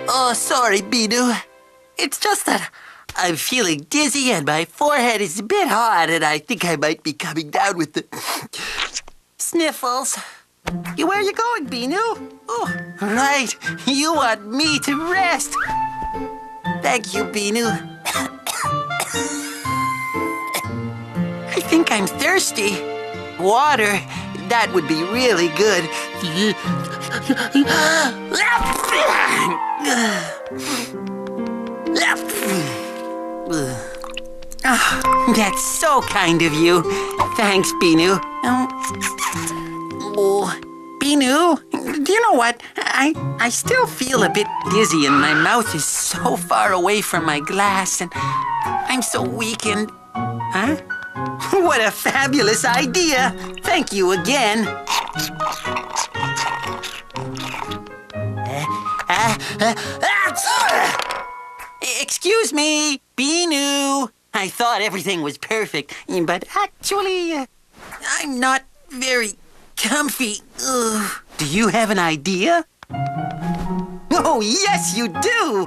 Oh, sorry, Binu. It's just that I'm feeling dizzy and my forehead is a bit hot and I think I might be coming down with the sniffles. Where are you going, Binu? Oh, right. You want me to rest. Thank you, Binu. I think I'm thirsty. Water, that would be really good. Oh, that's so kind of you. Thanks, Binu. Oh, Binu, do you know what? I still feel a bit dizzy and my mouth is so far away from my glass and I'm so weak and... Huh? What a fabulous idea! Thank you again. Excuse me, Binu. I thought everything was perfect, but actually, I'm not very comfy. Ugh. Do you have an idea? Oh, yes, you do!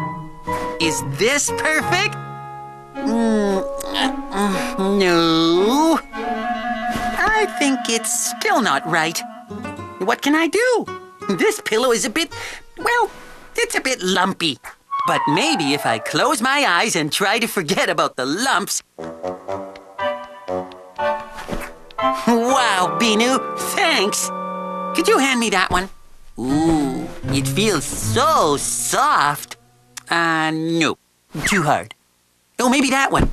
Is this perfect? No. I think it's still not right. What can I do? This pillow is a bit, well, it's a bit lumpy. But maybe if I close my eyes and try to forget about the lumps... Wow, Binu, thanks. Could you hand me that one? Ooh, it feels so soft. No, too hard. Oh, maybe that one.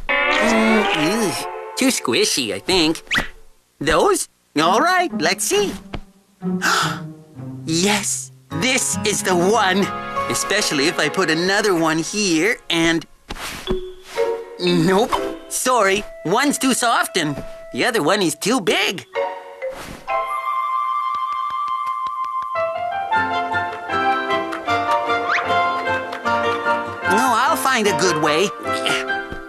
Too squishy, I think. Those? All right, let's see. Yes, this is the one. Especially if I put another one here and... Nope, sorry. One's too soft and the other one is too big. No, I'll find a good way.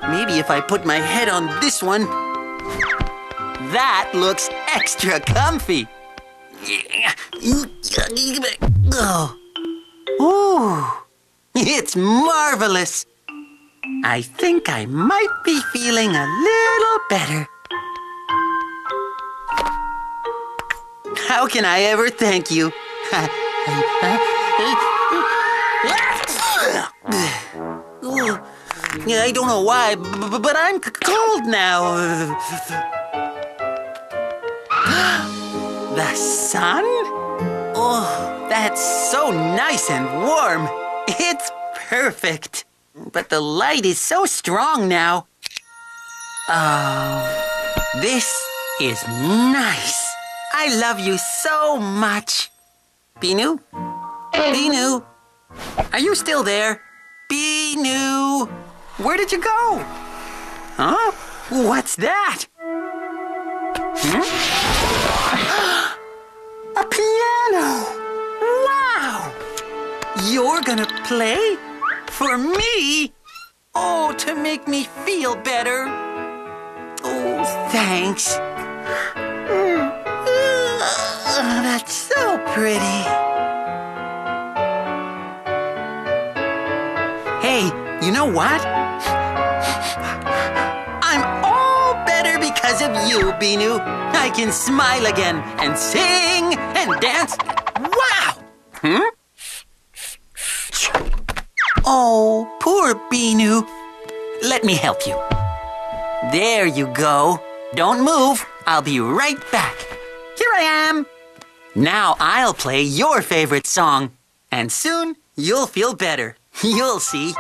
Maybe if I put my head on this one. That looks extra comfy. Oh. Ooh, it's marvelous. I think I might be feeling a little better. How can I ever thank you? I don't know why, but I'm cold now. The sun? Oh, that's so nice and warm. It's perfect. But the light is so strong now. Oh, this is nice. I love you so much. Binu? Binu? Are you still there? Binu? Where did you go? Huh? What's that? A piano! Wow! You're gonna play? For me? Oh, to make me feel better. Oh, thanks. That's so pretty. Hey, you know what? I'm all better because of you, Binu. I can smile again and sing and dance. Wow! Oh, poor Binu. Let me help you. There you go. Don't move. I'll be right back. Here I am. Now I'll play your favorite song. And soon you'll feel better. You'll see.